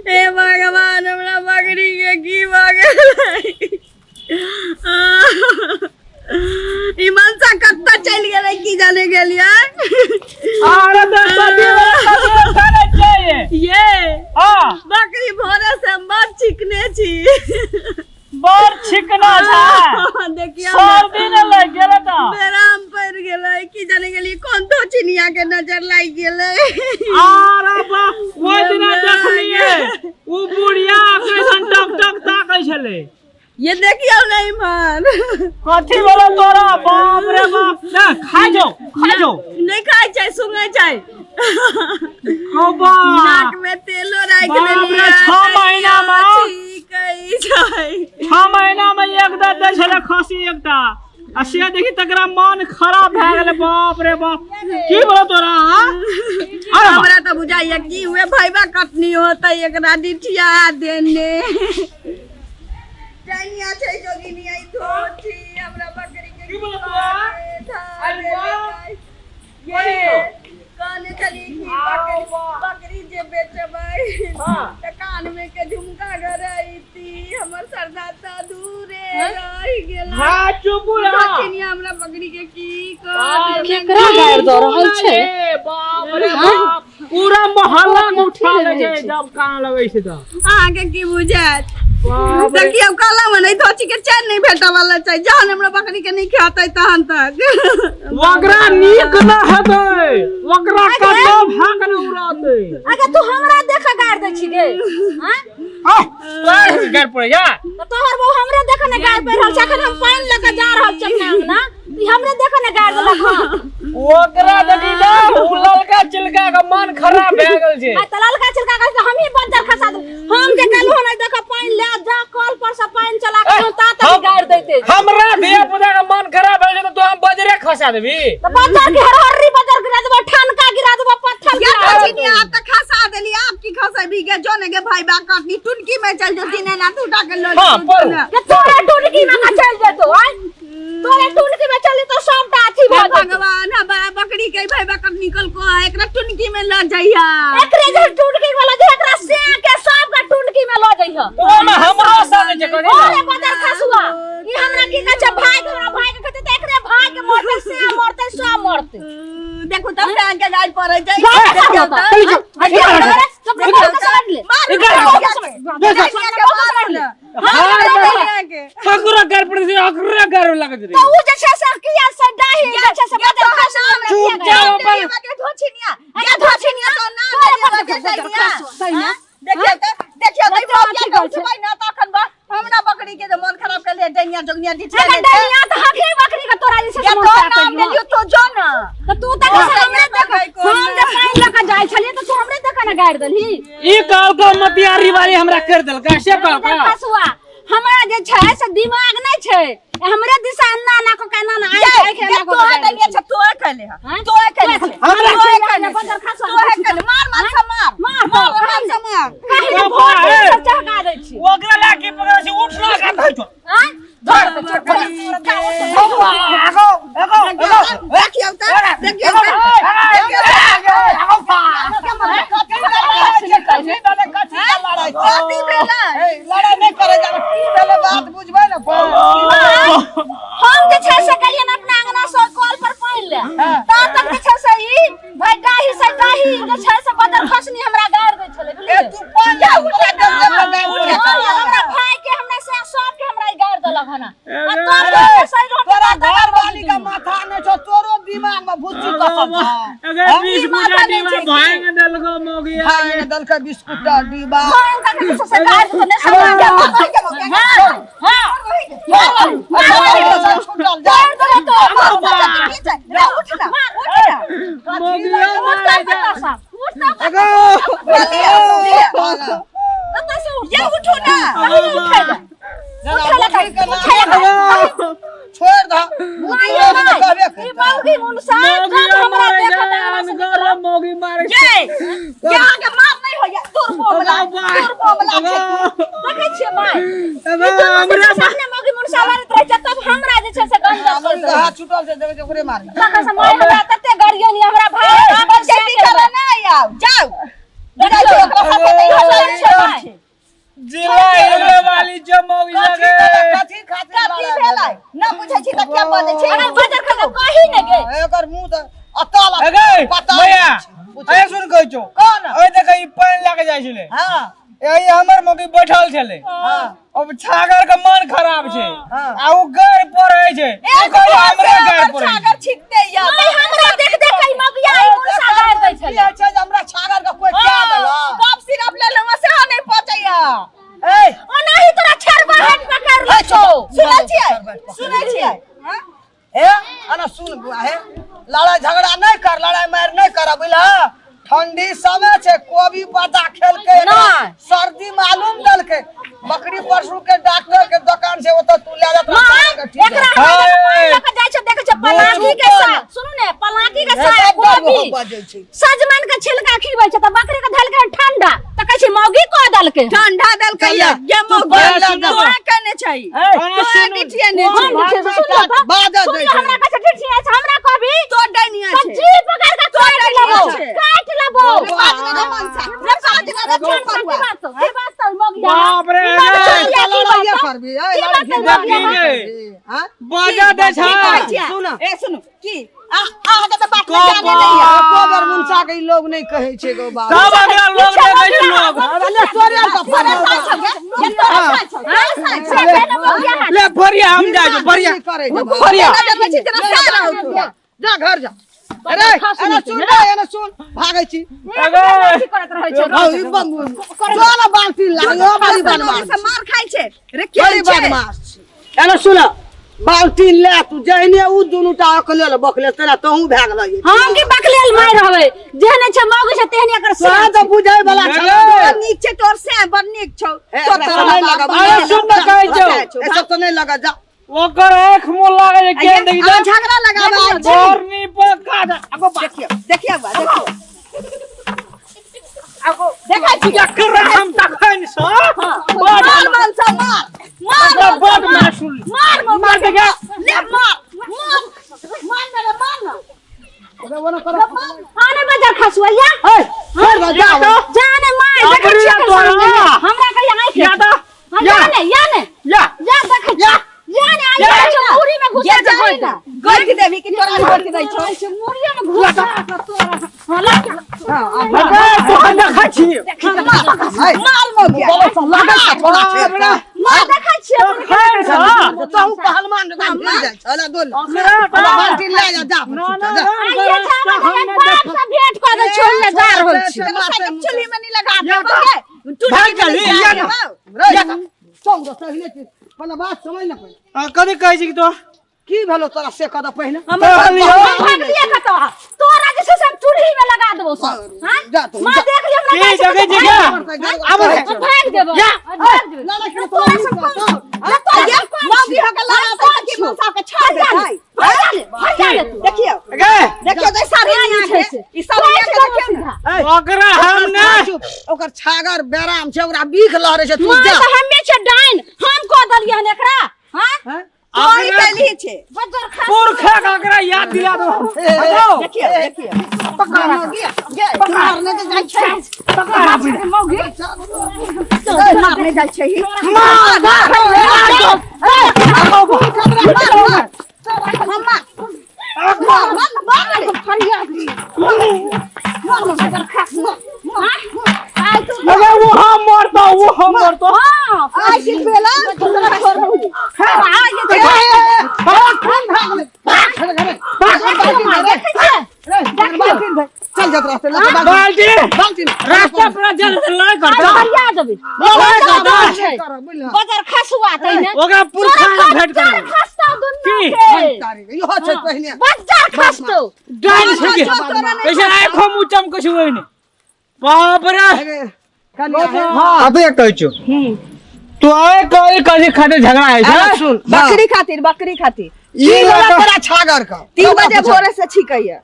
हे भगवान हमरा बकरी के की भऽ गेलै ई मनसा कत्ता चलि गेलै की जाने गेलियै अरे ये बकरी भोरे से हम बड़ चिकने छी बड़ चिकना छै देखियो सर्दी न लग गेलै त बेराम पड़ गेलै की जाने गेली कोन तो चिनिया के नजर लाग गेलै अरे बा ओइ दिना देखलिए उ बुढ़िया कैसन टक टक ताकै छले ये देखियो नहीं मान कथी बोलो तोरा बाप रे बाप ना खा जाओ नहीं खाई चाहे सुंगे चाहे हबा नाक में तेलो राख देलिए 6 महीना में कई जाए 6 महीना में एक दे छले खसी एकटा आ से देखी तकरा मन खराब भ गेले बाप रे बाप की बोलो तोरा हां हमरा तो बुझाइए की हुए भाईबा कटनी होता एकरा डिठिया देने जानिया छै जोगिनी आई धोठी हमरा बकरी के की बोलो तोरा अरे ये काने चली की बकरी जे बेचबै त कान में के झुमका गरैती हमर सरदा त दूरे रह गेल हां चुप रह चिनिया हमरा बकरी के की कर केकरा गाड़ द रहल छै बाप रे बाप पूरा मोहल्ला में उठा ले छै जब कान लगै छै त आगे की बुझात देखियो काला में नहीं धोची के चैन नहीं भेटा वाला छै जहन हमरा बकरी के नहीं खातै तहन तक वगरा नीक न हेतै वगरा कतो भाग न उड़ातै अगे तू हमरा देख गाड़ दै छी गे हां तोर गाड़ पड़े जा तो तोहर बहु हमरे देख न गाड़ पे रहल छै अखन हम पानी लेके जा रहल छी ना ई हमरे देख न गाड़ देलक वगरा देखी ना ललका चिलका का मन खराब भ गेल छै आ त ललका चिलका का हम ही बंदर खसा दे हम के कहलु न देख पानी ले जा कल पर से पानी चला के ता तक गाड़ दैते हमरा धिया पुता का मन खराब भ गेल तो हम बजरे खसा देबी तो बंदर के हरहरी बंदर गिरा देबो ठनका गिरा देबो पत्थर गिरा देबो चिनिया आप त खसा देली आप की खसा भी के जोने के भाई बा कटनी टुनकी में चल जो दिने ना टूटा के लो के तोरे टुनकी में ना चल जेतो आय तोरे टुनकी में चली तो सबटा अथी भ भगवान हमारा बकरी के भाई बा कटनी कल को एकरा टुनकी में ल जाइया एकरे जे टुनकी वाला जे एकरा से के सब का टुनकी में ल जाइहा ओमे हमरो साथे जे कनी ओरे बदर खसुआ ई हमरा की कहै छै भाई हमरा भाई के कहते त एकरे भाई के मरते से मरते सब मरते देखो तब से के गाड़ पड़े जाय देखियो त सब समझ ले हकरा गाड़ पड़े से हकरा गाड़ लगत रे तो उ जे छै से किया से डाही जे छै से बदर खसुआ चुप जाओ अपन के धोछिनिया या धोछिनिया तो ना के सही ना देखियो भाई बाप के कहै ना तखन बा हमरा बकरी के मन खराब कर ले डैनिया जोगनिया दिठे ले डैनिया त हकी बकरी के तोरा जे छै तो नाम देलियो तो जो ना तो तू त हमरे देख हम जे पानी लेके जाय छलिए त तू हमरे देख ना गाड़ देलही ई काल का मतियारी वाली हमरा कर देलका से काका खसुआ हमरा जे छै से दिमाग नै छै हमरे दिशा अन्ना ना को कहना ना आइ के ना को तो देलिए छ तो कहले तो कहले हमरा तो कहले बंदर खसुआ तो कहले मार मार काहे भोर चहका दै छी ओकरा लागी पकड़ से उठला का धर तो हां धर देखियो त देखियो लड़ाई नहीं करे जा बात बुझबै ना हम जे छै से कलिए न अपना अंगना से कॉल पर पाइन ले ता तक जे छै से ई भाई डाही से डाही जे छै से बदर खसनी हमरा गाड़ दै छले बुझलिए तू पान जा उठा दे हमरा भाई के हमरा से सब के हमरा गाड़ देलक हना आ तो सही तोरा घर वाली का माथा ने छो तोरो दिमाग में भुच्ची कसम अगर 20 गुना दीवा भाई में दलको मोगिया भाई ने दल का बिस्कुट का डिब्बा हम का के से गाड़ दे ने सब हां छोड़ दा मोगी मारे छुटल से देवे ओकरे मार तते गाड़ियों नहीं हमरा भाई जल्दी करा ना आओ जाओ देखा जो ओकरा साथे नहीं छै जिला एले वाली जमौग लगे कथी खातिर भेलै ना बुझै छी त क्या बाजै छै अरे बाजार खा कहि न गे एकर मुंह त अताला अगे भैया अरे सुन कहै छौ कोन ओइ देख ई पानी लागे जाइ छले हां यही हमर मौगी बैठल छले हां अब छागर के मन खराब छै आ उ गैर पड़ै छै कहै हमरा गैर पड़ै छागर छिकते या भाई हमरा देख देख कई मौगिया आई मुंह सागर दै छले छै जे हमरा छागर के कोई क्या देला कब सिरप ले लेवा से नहीं पहुंचैया ए ओनाही तोरा छरबा हाथ पकड़ लै छौ सुनै छियै हां ए अना सुन बुआ हे लड़ाई झगड़ा नहीं कर लड़ाई मार नहीं कर बुझला ठंडी समय छे कोबी पता खेल के सर्दी मालूम दल के बकरी पशु के डॉक्टर के दुकान से ओत तू ले जात एकरा हम लेके जाय छै देखे छै पलाकी के साथ सुनु ने पलाकी के साथ कोबी सजमन के छिलका खिबै छै त बकरी के धल के ठंडा त कहै छै मौगी को दल के ठंडा दल के ये मौगी तोरा कने छै तोरा बिटिया ने बाजा दे छै हमरा कहै छै ठिठिया छै हमरा कहबी तो डैनिया छै जी पकड़ के काट लेबो काट लेबो बाप रे लड़ाई करबी हां बाजा दे छै सुन ए सुनु की आगे तो बात में जाने नहीं है कोबर मुंसा के लोग नहीं कहे छै गो बात सब अगला लोग ने कहै छै लोग अरे सोरे का ले भरिया हम जा जो भरिया करे भरिया जा घर जा अरे अरे सुन रे सुन भागै छी अगे करत रहै छै हां ई बंद जो ना बाल्टी लागो बड़ी बदमाश मार खाइ छै रे बड़ी बदमाश एना सुन बाल्टी ले तू जहने उ दुनुटा अकले बकले तेरा तहू भाग लई हम की बकलेल मार रहबै जेहने छै मौगी छै तेहने एकर सा तो बुझाई वाला छ नीक छै तोर से बड़ नीक छौ तो नहीं लगा अरे सुन न कहै छौ ऐसा तो नहीं लगा जा ओकर आंख मुंह लागे के देखि जा झगड़ा लगाबे आइ छै बोरनी पका अगो देखिए बा देखिए आगो देखा छी कर हम तखन से मार मार से मार बड मासुल मार दे ले मार ना आने बाजार खसुइया छोड़ जा जाने मार देख छी हमरा कहिया आंख याने या देख याने आई छै मुरी में घुसा जाई ना गोर के देवी की तोरा गोर के दै छौ मुरिया में घुसा तोरा हला अगे तोहन देखै छी मार मो गया लगा थोड़ा छे मार देखा छी तहू पहलवान दुकान मिल जाय चला दोल बाल्टी ले जा जा आइए हम बाप से भेंट कर दे छोड़ ले जा रहल छी चुली में नहीं लगा देबे तू भाग चली या चल दो सही पहले बात समझ ना पहले कने कहै छी तो की भेलो तोरा से कदा पहले हम भाग लिया कतो तोरा जैसे सब चूल्ही में लगा देबो सब हां जा तू मां देख लियो की जगह अब भाग देबो ना ना तोरा सब मौगी हो के लगा की मौसा के छाड़ दे भाई देखियो अगे देखियो जै सारी आंख है ई सब देखियो ना ओकरा हम ने ओकर छागर बेराम छै ओकरा बीख लहरे छै तू मां जा तो हमे छै डाइन हम को दलिए हन एकरा हां कोई पहली छे बजर खा पुरखा ओकरा याद दिला दो देखियो देखियो पकड़ गे मारने के जाय छै पकड़ मौगी मारने जाय छै मार अगे वो हम मरतो आई की बेला चल जा रास्ते बाल्टी रास्ता पर जल लड़ाई करता बढ़िया देबे बजर खसुआ तइने ओकरा पुरखा भेंट कर खसता दुनिया की? के इहो छै पहिने बजर खसतो डाल सके ऐसे आंखों मुंह चमक छै ओइने बाप रे हां अबे कहै छौ तो आए कहीं खातिर झगड़ा है सुन बकरी खातिर ई वाला तेरा छागर का 3 बजे भोरे से छिकैया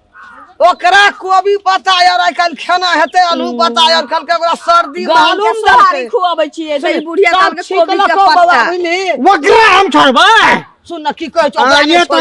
ओकरा कोबी पता यार आइ काल खाना हेते आलू पता यार कल के ओकरा सर्दी मालूम सवारी खुआबै छियै दही बुढ़िया काल के कोबी के पत्ता ओकरा हम छोड़बै सुन न की कहै छौ ये तो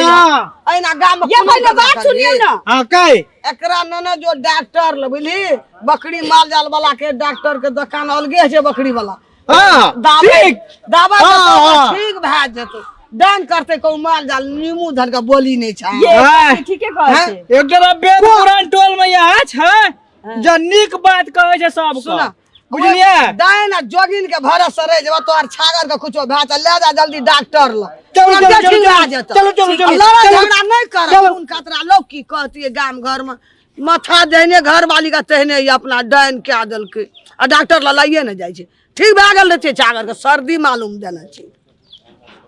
एना गाम में ये पहले बात सुनिए ना हां कई एकरा न जो डॉक्टर ल बुझली बकरी माल जाल वाला के डॉक्टर के दुकान अलगे छै बकरी वाला हां ठीक दावा हाँ। ठीक भए जेतै डांग करते को माल जाल नीमू धर के बोली नहीं छै ये ठीके कहै हैं? छै एक जरा वेद पुराण टोल में यहाँ है जो निक बात कहै छै सब सुना बुझलिए दाइन जोगिन के भरोसे रह जेबा तोहर छागर के कुछो भए त ले जा जल्दी डॉक्टर ल चलो, चलो, चलो, ठीक भए चलो, जेतै। चलो, चलो, चलो, लड़ाई चलो। झगड़ा नहीं कर चलो। उन खतरा लोग की कहती है गाम घर में माथा देने घर वाली का तहने ही अपना डाइन क्या दल के आ डॉक्टर ल लाइए न जाय छै ठीक भए गेल रहते छागर के सर्दी मालूम देना छै